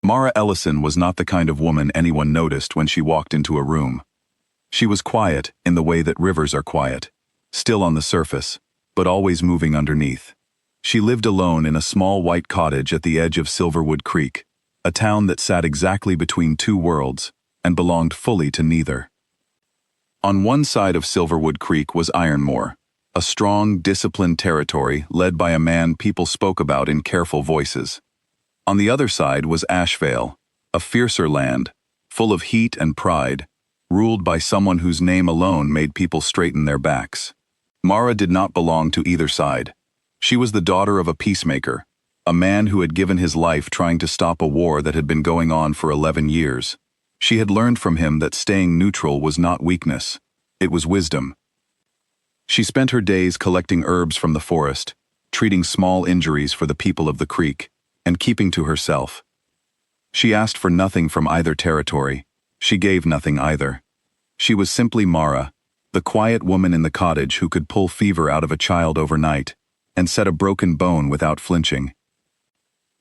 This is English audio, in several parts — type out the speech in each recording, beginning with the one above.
Mara Ellison was not the kind of woman anyone noticed when she walked into a room. She was quiet in the way that rivers are quiet, still on the surface, but always moving underneath. She lived alone in a small white cottage at the edge of Silverwood Creek, a town that sat exactly between two worlds and belonged fully to neither. On one side of Silverwood Creek was Ironmore, a strong, disciplined territory led by a man people spoke about in careful voices. On the other side was Ashvale, a fiercer land, full of heat and pride, ruled by someone whose name alone made people straighten their backs. Mara did not belong to either side. She was the daughter of a peacemaker, a man who had given his life trying to stop a war that had been going on for 11 years. She had learned from him that staying neutral was not weakness, it was wisdom. She spent her days collecting herbs from the forest, treating small injuries for the people of the creek, and keeping to herself. She asked for nothing from either territory. She gave nothing either. She was simply Mara, the quiet woman in the cottage who could pull fever out of a child overnight and set a broken bone without flinching.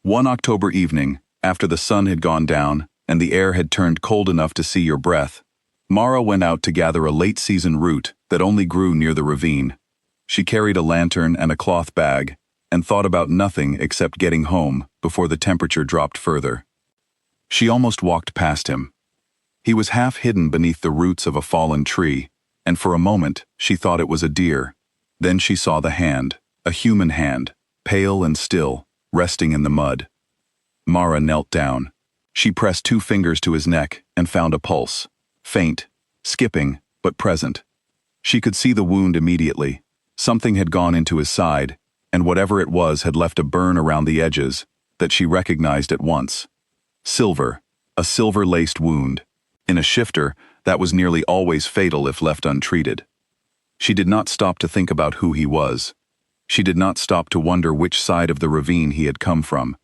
One October evening, after the sun had gone down and the air had turned cold enough to see your breath, Mara went out to gather a late-season root that only grew near the ravine. She carried a lantern and a cloth bag and thought about nothing except getting home before the temperature dropped further. She almost walked past him. He was half hidden beneath the roots of a fallen tree, and for a moment she thought it was a deer. Then she saw the hand, a human hand, pale and still, resting in the mud. Mara knelt down. She pressed 2 fingers to his neck and found a pulse. Faint, skipping, but present. She could see the wound immediately. Something had gone into his side, and whatever it was had left a burn around the edges that she recognized at once. Silver, a silver-laced wound. In a shifter, that was nearly always fatal if left untreated. She did not stop to think about who he was. She did not stop to wonder which side of the ravine he had come from.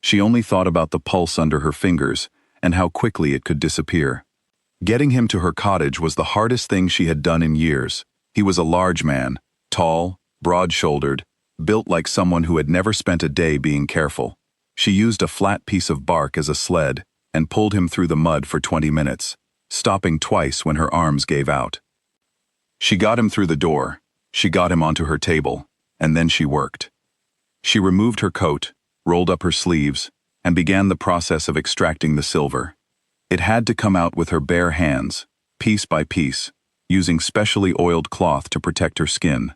She only thought about the pulse under her fingers and how quickly it could disappear. Getting him to her cottage was the hardest thing she had done in years. He was a large man, tall, broad-shouldered, built like someone who had never spent a day being careful. She used a flat piece of bark as a sled and pulled him through the mud for 20 minutes, stopping twice when her arms gave out. She got him through the door, she got him onto her table, and then she worked. She removed her coat, rolled up her sleeves, and began the process of extracting the silver. It had to come out with her bare hands, piece by piece, using specially oiled cloth to protect her skin.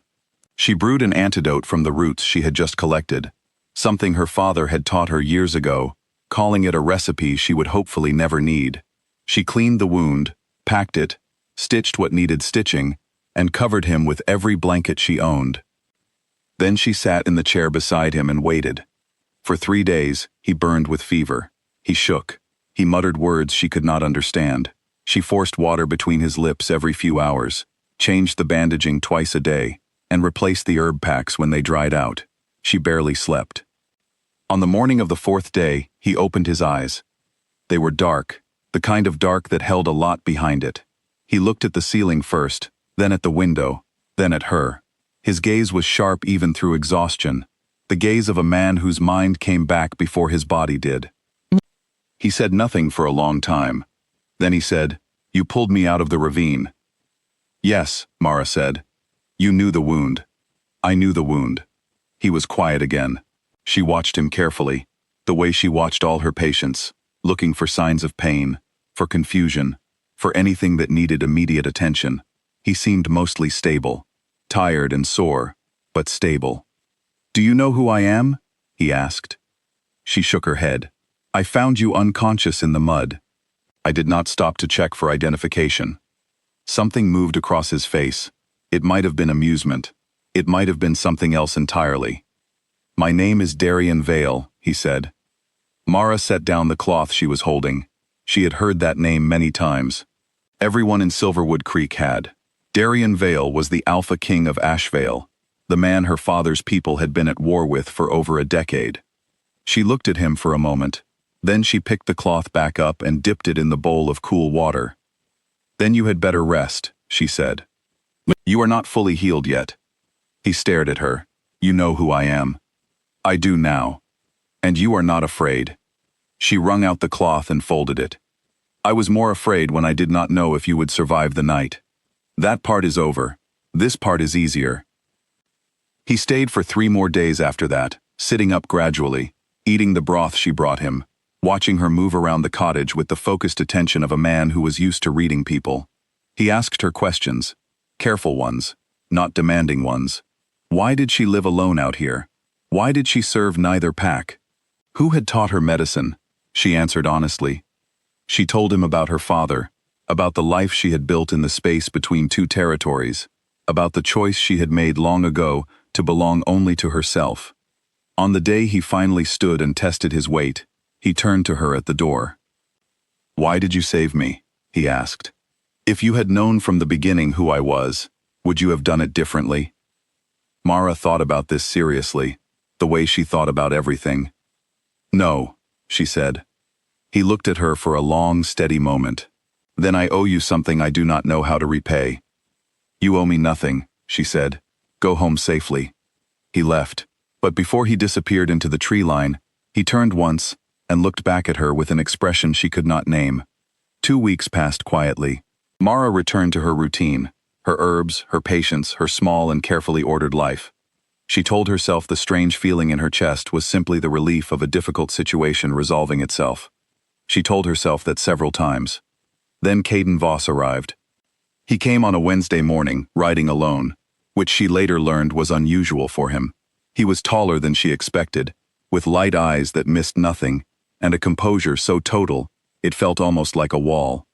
She brewed an antidote from the roots she had just collected, something her father had taught her years ago, calling it a recipe she would hopefully never need. She cleaned the wound, packed it, stitched what needed stitching, and covered him with every blanket she owned. Then she sat in the chair beside him and waited. For 3 days, he burned with fever. He shook. He muttered words she could not understand. She forced water between his lips every few hours, changed the bandaging twice a day, and replaced the herb packs when they dried out. She barely slept. On the morning of the 4th day, he opened his eyes. They were dark, the kind of dark that held a lot behind it. He looked at the ceiling first, then at the window, then at her. His gaze was sharp even through exhaustion, the gaze of a man whose mind came back before his body did. He said nothing for a long time. Then he said, "You pulled me out of the ravine." "Yes," Mara said. "You knew the wound." "I knew the wound." He was quiet again. She watched him carefully, the way she watched all her patients, looking for signs of pain, for confusion, for anything that needed immediate attention. He seemed mostly stable, tired and sore, but stable. "Do you know who I am?" he asked. She shook her head. "I found you unconscious in the mud." I did not stop to check for identification. Something moved across his face. It might have been amusement. It might have been something else entirely. "My name is Darian Vale," he said. Mara set down the cloth she was holding. She had heard that name many times. Everyone in Silverwood Creek had. Darian Vale was the Alpha King of Ashvale, the man her father's people had been at war with for over a decade. She looked at him for a moment. Then she picked the cloth back up and dipped it in the bowl of cool water. "Then you had better rest," she said. "You are not fully healed yet." He stared at her. "You know who I am." "I do now. And you are not afraid." She wrung out the cloth and folded it. I was more afraid when I did not know if you would survive the night. That part is over. This part is easier. He stayed for 3 more days after that, sitting up gradually, eating the broth she brought him, watching her move around the cottage with the focused attention of a man who was used to reading people. He asked her questions, careful ones, not demanding ones. Why did she live alone out here? Why did she serve neither pack? Who had taught her medicine? She answered honestly. She told him about her father, about the life she had built in the space between 2 territories, about the choice she had made long ago to belong only to herself. On the day he finally stood and tested his weight, he turned to her at the door. "Why did you save me?" he asked. "If you had known from the beginning who I was, would you have done it differently?" Mara thought about this seriously, the way she thought about everything. "No," she said. He looked at her for a long, steady moment. "Then I owe you something I do not know how to repay." "You owe me nothing," she said. "Go home safely." He left, but before he disappeared into the tree line, he turned once and looked back at her with an expression she could not name. 2 weeks passed quietly. Mara returned to her routine, her herbs, her patience, her small and carefully ordered life. She told herself the strange feeling in her chest was simply the relief of a difficult situation resolving itself. She told herself that several times. Then Caden Voss arrived. He came on a Wednesday morning, riding alone, which she later learned was unusual for him. He was taller than she expected, with light eyes that missed nothing, and a composure so total, it felt almost like a wall.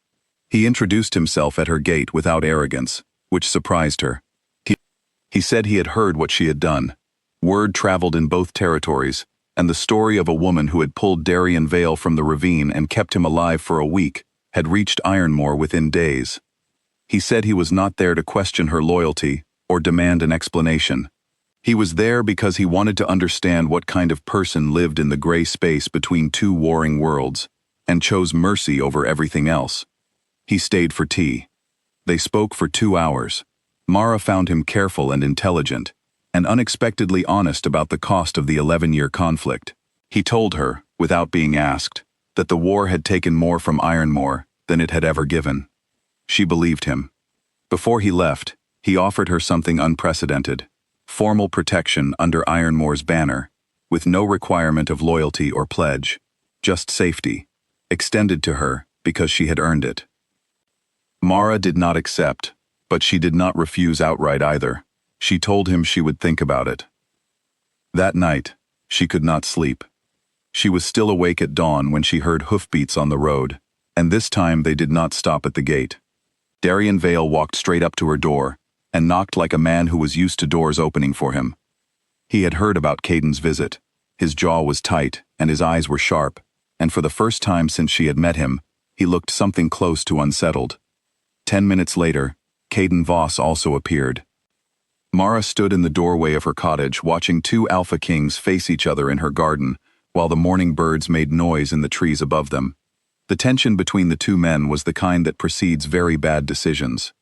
He introduced himself at her gate without arrogance, which surprised her. He said he had heard what she had done. Word traveled in both territories, and the story of a woman who had pulled Darien Vale from the ravine and kept him alive for a week had reached Ironmore within days. He said he was not there to question her loyalty or demand an explanation. He was there because he wanted to understand what kind of person lived in the gray space between 2 warring worlds, and chose mercy over everything else. He stayed for tea. They spoke for 2 hours. Mara found him careful and intelligent, and unexpectedly honest about the cost of the 11-year conflict. He told her, without being asked, that the war had taken more from Ironmore than it had ever given. She believed him. Before he left, he offered her something unprecedented: formal protection under Ironmore's banner, with no requirement of loyalty or pledge, just safety, extended to her because she had earned it. Mara did not accept, but she did not refuse outright either. She told him she would think about it. That night, she could not sleep. She was still awake at dawn when she heard hoofbeats on the road, and this time they did not stop at the gate. Darien Vale walked straight up to her door and knocked like a man who was used to doors opening for him. He had heard about Caden's visit. His jaw was tight and his eyes were sharp, and for the first time since she had met him, he looked something close to unsettled. 10 minutes later, Caden Voss also appeared. Mara stood in the doorway of her cottage watching 2 alpha kings face each other in her garden, while the morning birds made noise in the trees above them. The tension between the 2 men was the kind that precedes very bad decisions.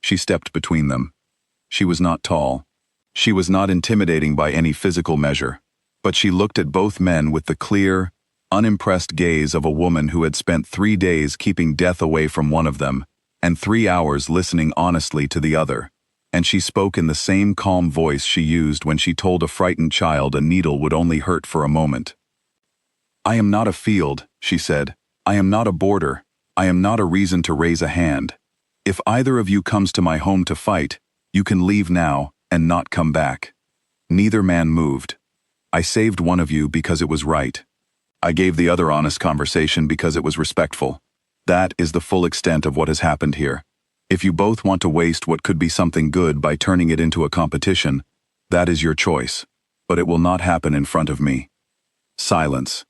She stepped between them. She was not tall. She was not intimidating by any physical measure, but she looked at both men with the clear, unimpressed gaze of a woman who had spent 3 days keeping death away from one of them, and 3 hours listening honestly to the other, and she spoke in the same calm voice she used when she told a frightened child a needle would only hurt for a moment. "I am not a field," she said. "I am not a border. I am not a reason to raise a hand. If either of you comes to my home to fight, you can leave now and not come back." Neither man moved. "I saved one of you because it was right. I gave the other honest conversation because it was respectful. That is the full extent of what has happened here. If you both want to waste what could be something good by turning it into a competition, that is your choice, but it will not happen in front of me." Silence.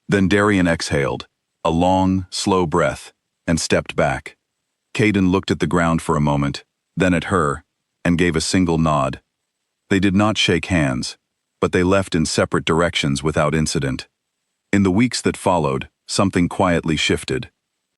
Then Darien exhaled, a long, slow breath, and stepped back. Caden looked at the ground for a moment, then at her, and gave a single nod. They did not shake hands, but they left in separate directions without incident. In the weeks that followed, something quietly shifted.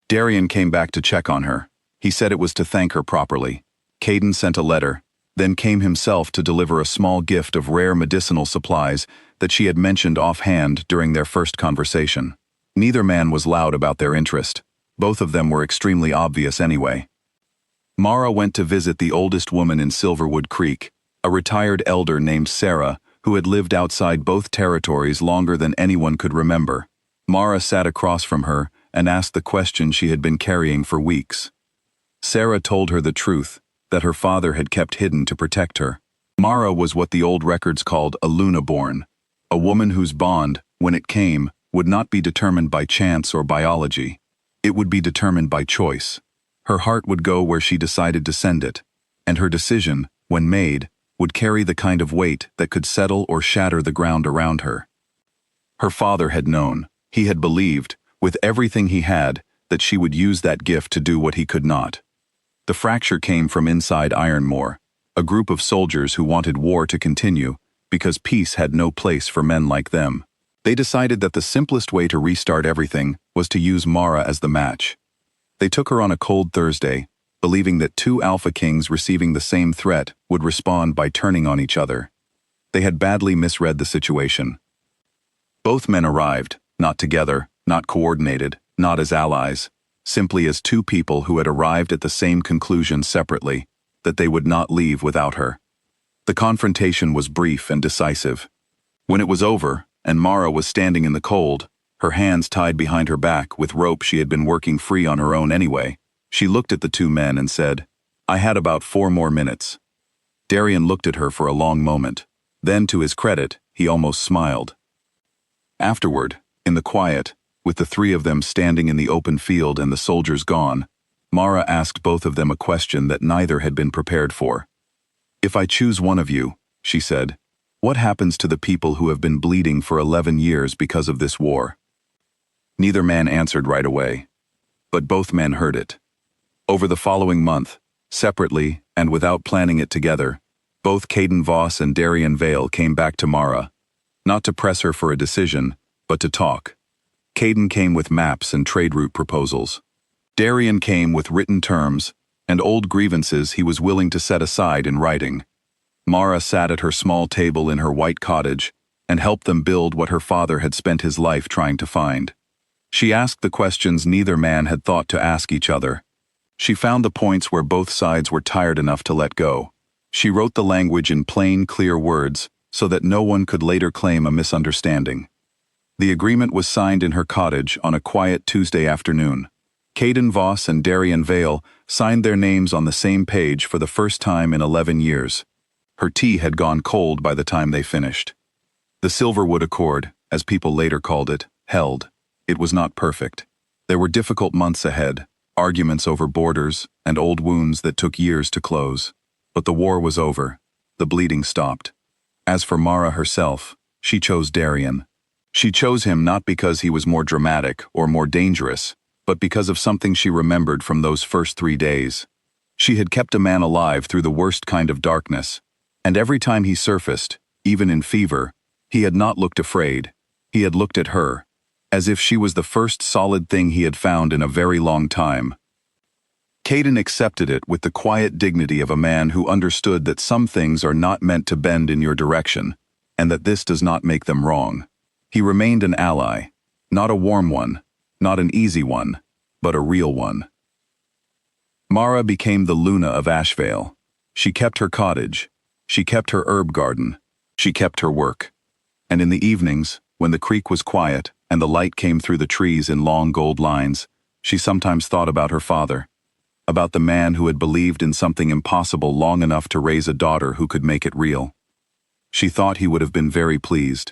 Darien came back to check on her. He said it was to thank her properly. Caden sent a letter, then came himself to deliver a small gift of rare medicinal supplies that she had mentioned offhand during their first conversation. Neither man was loud about their interest. Both of them were extremely obvious anyway. Mara went to visit the oldest woman in Silverwood Creek, a retired elder named Sarah, who had lived outside both territories longer than anyone could remember. Mara sat across from her and asked the question she had been carrying for weeks. Sarah told her the truth, that her father had kept hidden to protect her. Mara was what the old records called a Luna-born, a woman whose bond, when it came, would not be determined by chance or biology. It would be determined by choice. Her heart would go where she decided to send it, and her decision, when made, would carry the kind of weight that could settle or shatter the ground around her. Her father had known, he had believed, with everything he had, that she would use that gift to do what he could not. The fracture came from inside Ironmore, a group of soldiers who wanted war to continue, because peace had no place for men like them. They decided that the simplest way to restart everything was to use Mara as the match. They took her on a cold Thursday, believing that two Alpha Kings receiving the same threat would respond by turning on each other. They had badly misread the situation. Both men arrived, not together, not coordinated, not as allies, simply as two people who had arrived at the same conclusion separately, that they would not leave without her. The confrontation was brief and decisive. When it was over, and Mara was standing in the cold, her hands tied behind her back with rope she had been working free on her own anyway, she looked at the two men and said, "I had about 4 more minutes." Darian looked at her for a long moment. Then, to his credit, he almost smiled. Afterward, in the quiet, with the three of them standing in the open field and the soldiers gone, Mara asked both of them a question that neither had been prepared for. "If I choose one of you," she said, "what happens to the people who have been bleeding for 11 years because of this war?" Neither man answered right away, but both men heard it. Over the following month, separately and without planning it together, both Caden Voss and Darian Vale came back to Mara, not to press her for a decision, but to talk. Caden came with maps and trade route proposals. Darian came with written terms and old grievances he was willing to set aside in writing. Mara sat at her small table in her white cottage and helped them build what her father had spent his life trying to find. She asked the questions neither man had thought to ask each other. She found the points where both sides were tired enough to let go. She wrote the language in plain, clear words so that no one could later claim a misunderstanding. The agreement was signed in her cottage on a quiet Tuesday afternoon. Caden Voss and Darian Vale signed their names on the same page for the first time in 11 years. Her tea had gone cold by the time they finished. The Silverwood Accord, as people later called it, held. It was not perfect. There were difficult months ahead, arguments over borders, and old wounds that took years to close. But the war was over. The bleeding stopped. As for Mara herself, she chose Darian. She chose him not because he was more dramatic or more dangerous, but because of something she remembered from those first 3 days. She had kept a man alive through the worst kind of darkness, and every time he surfaced, even in fever, he had not looked afraid. He had looked at her, as if she was the first solid thing he had found in a very long time. Caden accepted it with the quiet dignity of a man who understood that some things are not meant to bend in your direction, and that this does not make them wrong. He remained an ally, not a warm one, not an easy one, but a real one. Mara became the Luna of Ashvale. She kept her cottage. She kept her herb garden. She kept her work. And in the evenings, when the creek was quiet and the light came through the trees in long gold lines, she sometimes thought about her father, about the man who had believed in something impossible long enough to raise a daughter who could make it real. She thought he would have been very pleased.